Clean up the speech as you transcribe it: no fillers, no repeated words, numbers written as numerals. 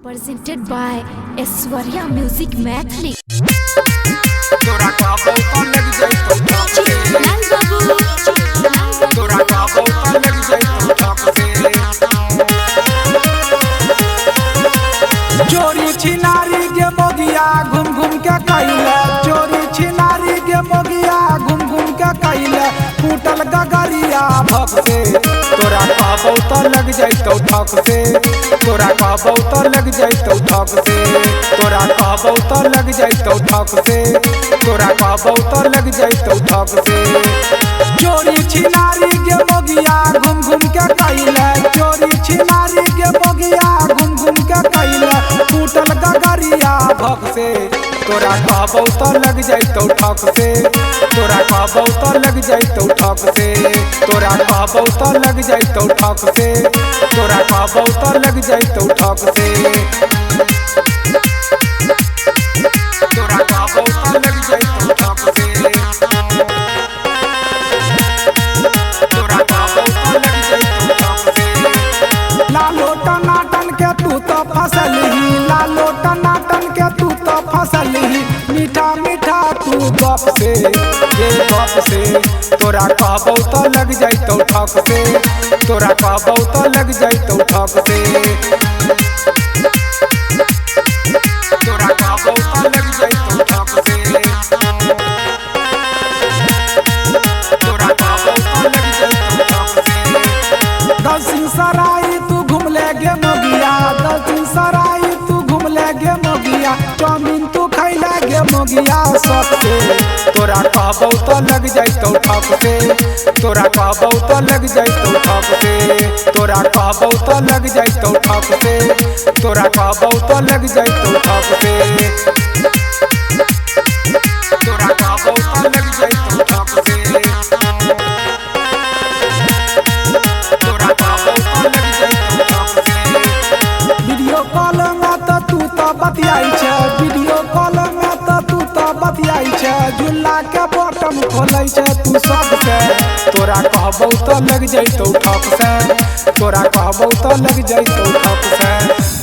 Presented by Aishwarya Music Mathli. तोरा का बहुत लग जाई तो ठक से लाल बाबू तोरा का बहुत लग जाई तो ठक से चोरी छिनारी के मोगिया घूम घूम के कइले चोरी छिनारी के मोगिया घूम घूम के कइले फूटल गगरिया भक से तोरा का बहुत लग जाई तो ठक से तोरा का बहुत लग जाई तो ठक से तोरा का बहुत लग जाई तो ठक से तोरा का बहुत लग जाई तो ठक से चोरी छिनारी के मोगिया घूम घूम के कइले चोरी छिनारी के मोगिया घूम घूम के कइले फूटल गगरिया भक से तोरा का बहुत लग जाई तो ठक से तोरा का बहुत लग जाई तो ठक से तोरा का बहुत लग जाई तो ठक से तोरा का बहुत लग जाई तो ठक से तोरा का बहुत लग जाई तो ठक से तोरा का बहुत लग जाई तो ठक से लालो टनाटन के तू तो फसल ही लालो टनाटन के तू तो फसल ही मीठा मीठा तू गप से ये गप से तोरा का बहुत लग जाई तो ठक से तोरा का बहुत लग जाई तो ठक से तोरा का बहुत लग जाई तो ठक से तोरा का बहुत लग जाई तो ठक से दसिन सराय तू घूम ले गे मोगिया दसिन सराय तू घूम ले गे मोगिया चाउमीन तू खैला गे मोगिया सब से तोरा का बहुत लग जाई तो ठक से तोरा का बहुत लग जाई तो ठक से तोरा का बहुत लग जाई तो ठक से तोरा का बहुत लग जाई तो ठक से तोरा का बहुत लग जाई तो ठक से तोरा का बहुत लग जाई तो ठक से वीडियो कॉल में तो तू तो बतियाई छ वीडियो कॉल में तो तू तो बतियाई छ झुल्ला के बटन खोलै छ तू सब से तोरा का बहुत लग जाई तो ठक से तोरा का बहुत लग जाई तो ठक से